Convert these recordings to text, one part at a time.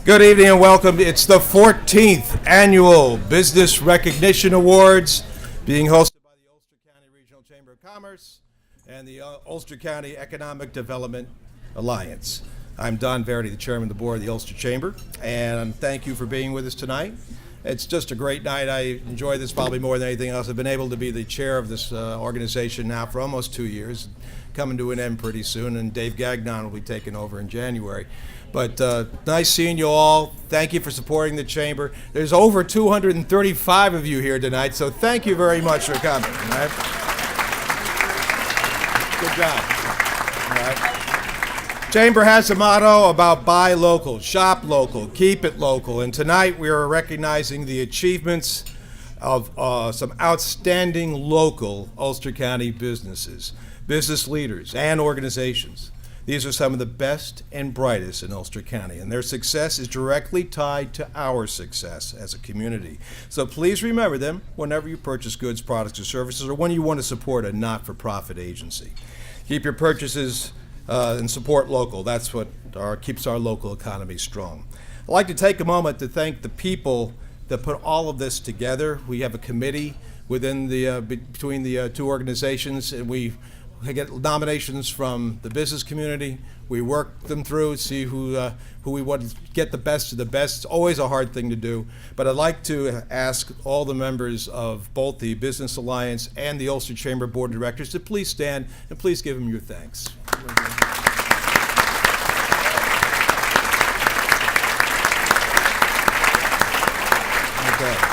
Good evening and welcome. It's the 14th Annual Business Recognition Awards being hosted by the Ulster County Regional Chamber of Commerce and the Ulster County Economic Development Alliance. I'm Don Verity, the chairman of the board of the Ulster Chamber, and thank you for being with us tonight. It's just a great night. I enjoy this probably more than anything else. I've been able to be the chair of this organization now for almost 2 years, coming to an end pretty soon, and Dave Gagnon will be taking over in January. But nice seeing you all. Thank you for supporting the chamber. There's over 235 of you here tonight, so thank you very much for coming. All right? Good job. All right. Chamber has a motto about buy local, shop local, keep it local, and tonight we are recognizing the achievements of some outstanding local Ulster County businesses, business leaders, and organizations. These are some of the best and brightest in Ulster County, and their success is directly tied to our success as a community. So please remember them whenever you purchase goods, products, or services, or when you want to support a not-for-profit agency. Keep your purchases and support local. That's what keeps our local economy strong. I'd like to take a moment to thank the people that put all of this together. We have a committee within between the two organizations, and we get nominations from the business community. We work them through, see who we want to get the best of the best. It's always a hard thing to do, but I'd like to ask all the members of both the Business Alliance and the Ulster Chamber Board of Directors to please stand and please give them your thanks. Okay.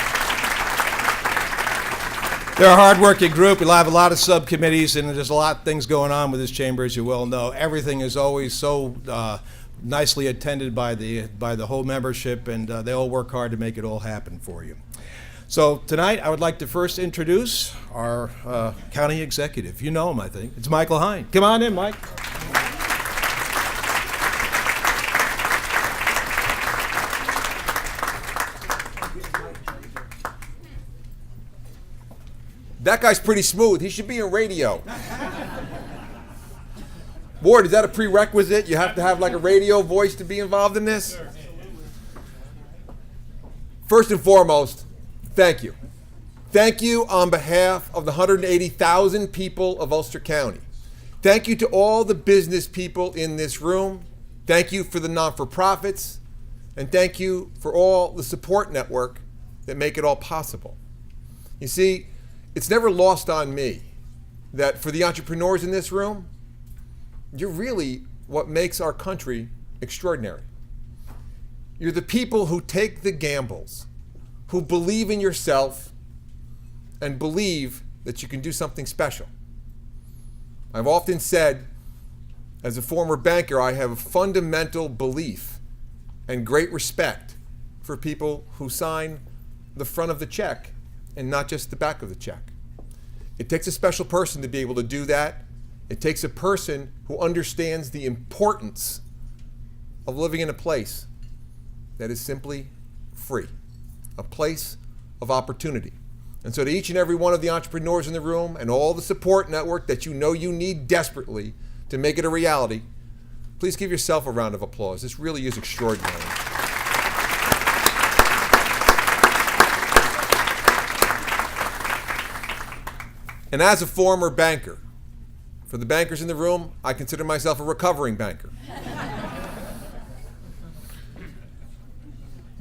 They're a hard-working group. We'll have a lot of subcommittees, and there's a lot of things going on with this chamber, as you well know. Everything is always so nicely attended by the whole membership, and they all work hard to make it all happen for you. So tonight, I would like to first introduce our county executive. You know him, I think. It's Michael Hein. Come on in, Mike. That guy's pretty smooth. He should be in radio. Ward, is that a prerequisite? You have to have like a radio voice to be involved in this? First and foremost, thank you. Thank you on behalf of the 180,000 people of Ulster County. Thank you to all the business people in this room. Thank you for the non-for-profits. And thank you for all the support network that make it all possible. You see, it's never lost on me that for the entrepreneurs in this room, you're really what makes our country extraordinary. You're the people who take the gambles, who believe in yourself and believe that you can do something special. I've often said, as a former banker, I have a fundamental belief and great respect for people who sign the front of the check and not just the back of the check. It takes a special person to be able to do that. It takes a person who understands the importance of living in a place that is simply free, a place of opportunity. And so to each and every one of the entrepreneurs in the room and all the support network that you know you need desperately to make it a reality, please give yourself a round of applause. This really is extraordinary. And as a former banker, for the bankers in the room, I consider myself a recovering banker.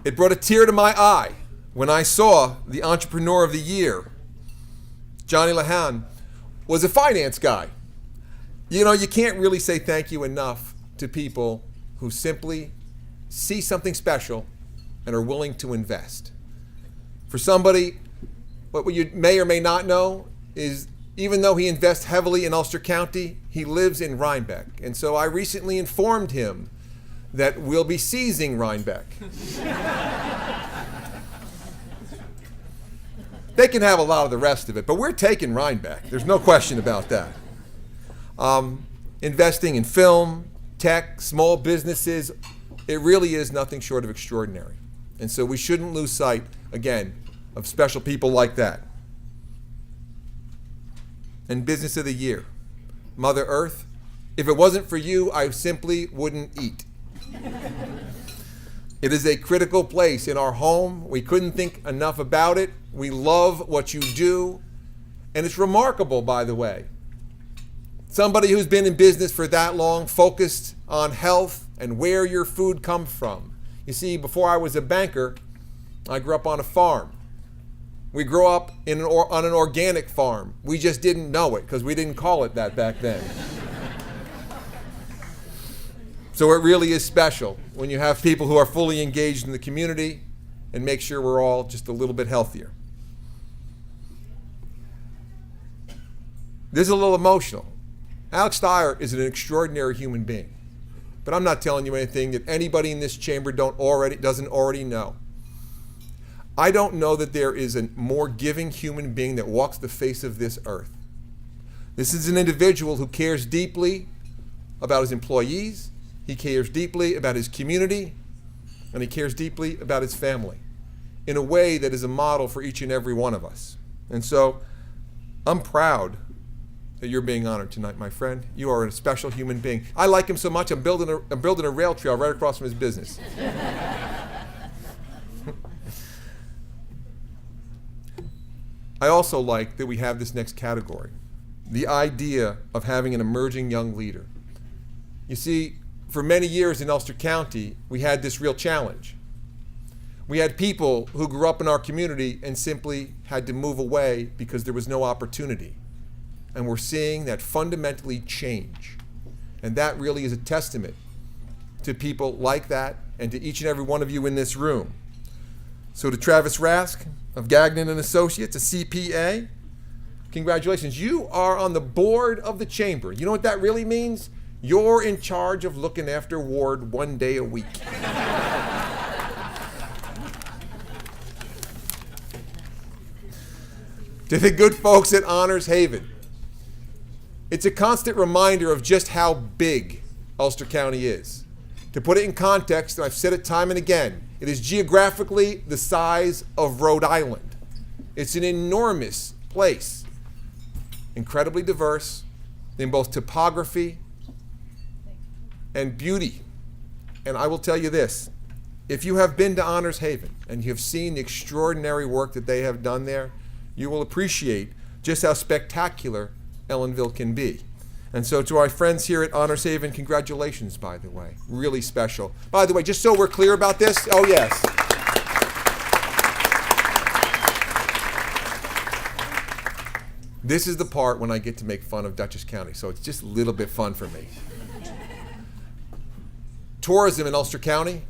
It brought a tear to my eye when I saw the Entrepreneur of the Year, Johnny Hein, was a finance guy. You know, you can't really say thank you enough to people who simply see something special and are willing to invest. For somebody, what you may or may not know is even though he invests heavily in Ulster County, he lives in Rhinebeck. And so I recently informed him that we'll be seizing Rhinebeck. They can have a lot of the rest of it, but we're taking Rhinebeck. There's no question about that. Investing in film, tech, small businesses, it really is nothing short of extraordinary. And so we shouldn't lose sight, again, of special people like that. And Business of the Year, Mother Earth, if it wasn't for you, I simply wouldn't eat. It is a critical place in our home. We couldn't think enough about it. We love what you do. And it's remarkable, by the way. Somebody who's been in business for that long, focused on health and where your food comes from. You see, before I was a banker, I grew up on a farm. We grew up on an organic farm. We just didn't know it because we didn't call it that back then. So it really is special when you have people who are fully engaged in the community and make sure we're all just a little bit healthier. This is a little emotional. Alex Steyer is an extraordinary human being. But I'm not telling you anything that anybody in this chamber doesn't already know. I don't know that there is a more giving human being that walks the face of this earth. This is an individual who cares deeply about his employees, he cares deeply about his community, and he cares deeply about his family in a way that is a model for each and every one of us. And so I'm proud that you're being honored tonight, my friend. You are a special human being. I like him so much, I'm building a rail trail right across from his business. I also like that we have this next category, the idea of having an emerging young leader. You see, for many years in Ulster County, we had this real challenge. We had people who grew up in our community and simply had to move away because there was no opportunity. And we're seeing that fundamentally change. And that really is a testament to people like that and to each and every one of you in this room. So to Travis Rask of Gagnon and Associates, a CPA, congratulations. You are on the board of the chamber. You know what that really means? You're in charge of looking after Ward 1 day a week. To the good folks at Honors Haven, it's a constant reminder of just how big Ulster County is. To put it in context, and I've said it time and again, it is geographically the size of Rhode Island. It's an enormous place, incredibly diverse in both topography and beauty. And I will tell you this, if you have been to Honors Haven and you have seen the extraordinary work that they have done there, you will appreciate just how spectacular Ellenville can be. And so to our friends here at Honors Haven, congratulations, by the way. Really special. By the way, just so we're clear about this, oh yes. This is the part when I get to make fun of Dutchess County, so it's just a little bit fun for me. Tourism in Ulster County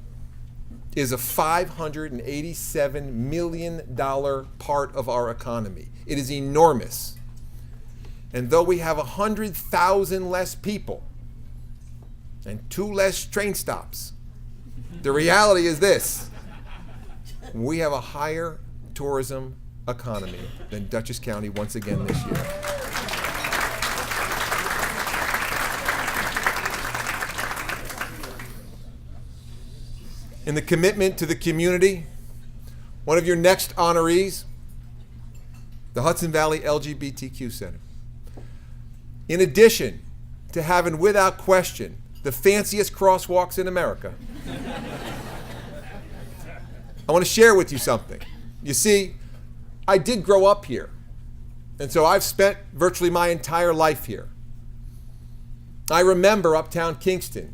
is a $587 million part of our economy. It is enormous. And though we have 100,000 less people and 2 less train stops, the reality is this: we have a higher tourism economy than Dutchess County once again this year. In the commitment to the community, one of your next honorees, the Hudson Valley LGBTQ Center. In addition to having, without question, the fanciest crosswalks in America, I want to share with you something. You see, I did grow up here, and so I've spent virtually my entire life here. I remember Uptown Kingston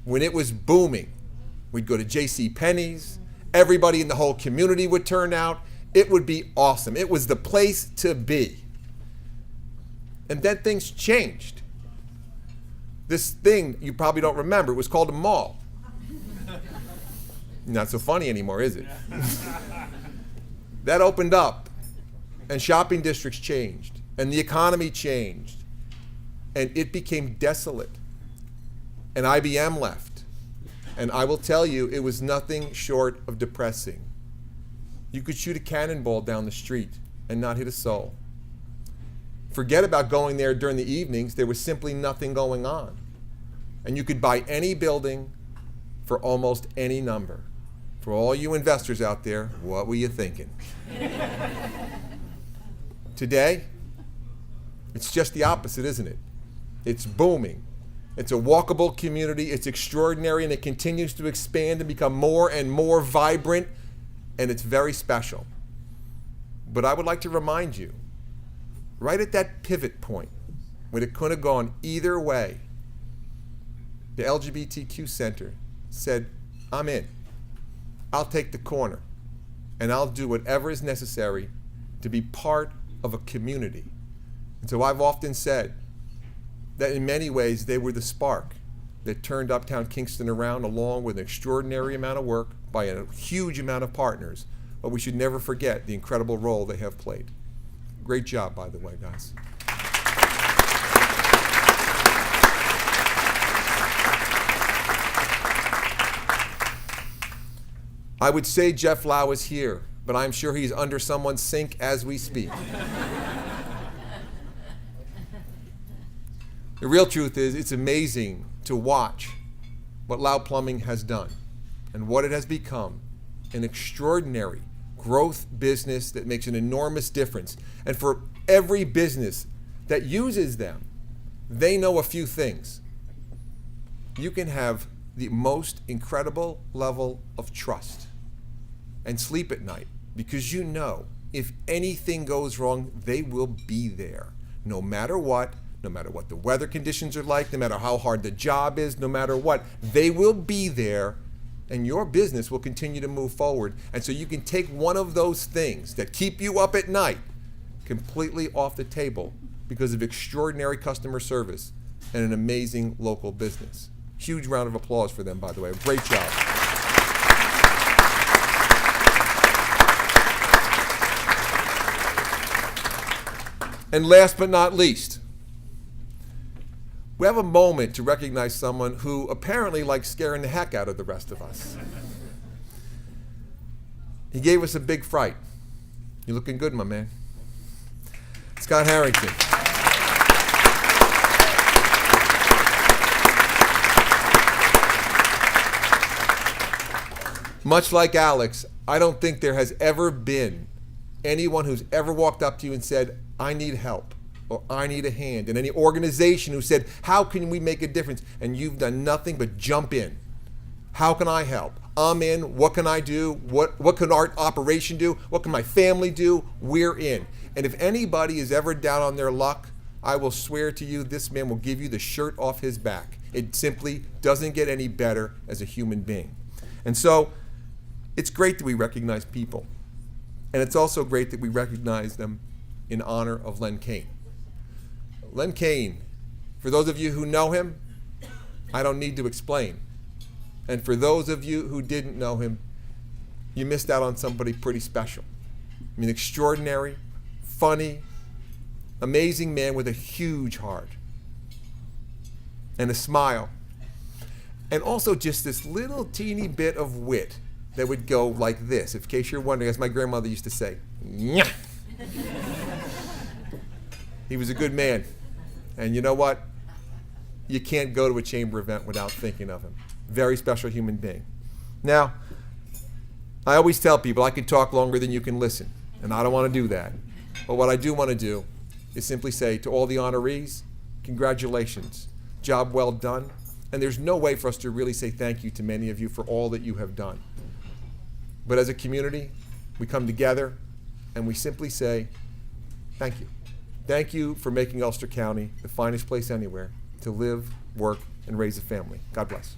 when it was booming. We'd go to J.C. Penney's, everybody in the whole community would turn out. It would be awesome. It was the place to be. And then things changed. This thing you probably don't remember, it was called a mall. Not so funny anymore, is it? That opened up, and shopping districts changed, and the economy changed, and it became desolate. And IBM left. And I will tell you, it was nothing short of depressing. You could shoot a cannonball down the street and not hit a soul. Forget about going there during the evenings. There was simply nothing going on. And you could buy any building for almost any number. For all you investors out there, what were you thinking? Today, it's just the opposite, isn't it? It's booming. It's a walkable community. It's extraordinary, and it continues to expand and become more and more vibrant, and it's very special. But I would like to remind you, right at that pivot point, when it could have gone either way, the LGBTQ Center said, I'm in. I'll take the corner, and I'll do whatever is necessary to be part of a community. And so I've often said that in many ways they were the spark that turned Uptown Kingston around, along with an extraordinary amount of work by a huge amount of partners. But we should never forget the incredible role they have played. Great job, by the way, guys. I would say Jeff Lau is here, but I'm sure he's under someone's sink as we speak. The real truth is, it's amazing to watch what Lau Plumbing has done and what it has become, an extraordinary growth business that makes an enormous difference. And for every business that uses them, they know a few things. You can have the most incredible level of trust and sleep at night because you know if anything goes wrong, they will be there no matter what. No matter what the weather conditions are like, no matter how hard the job is, no matter what, they will be there, and your business will continue to move forward. And so you can take one of those things that keep you up at night completely off the table because of extraordinary customer service and an amazing local business. Huge round of applause for them, by the way. Great job. And last but not least, we have a moment to recognize someone who apparently likes scaring the heck out of the rest of us. He gave us a big fright. You're looking good, my man. Scott Harrington. Much like Alex, I don't think there has ever been anyone who's ever walked up to you and said, I need help, or I need a hand, and any organization who said, how can we make a difference? And you've done nothing but jump in. How can I help? I'm in. What can I do? What can our operation do? What can my family do? We're in. And if anybody is ever down on their luck, I will swear to you, this man will give you the shirt off his back. It simply doesn't get any better as a human being. And so it's great that we recognize people. And it's also great that we recognize them in honor of Len Kane. Len Kane, for those of you who know him, I don't need to explain. And for those of you who didn't know him, you missed out on somebody pretty special. I mean, extraordinary, funny, amazing man with a huge heart and a smile. And also just this little teeny bit of wit that would go like this, in case you're wondering, as my grandmother used to say, Nyah. He was a good man. And you know what? You can't go to a chamber event without thinking of him. Very special human being. Now, I always tell people I can talk longer than you can listen, and I don't want to do that. But what I do want to do is simply say to all the honorees, congratulations, job well done. And there's no way for us to really say thank you to many of you for all that you have done. But as a community, we come together and we simply say thank you. Thank you for making Ulster County the finest place anywhere to live, work, and raise a family. God bless.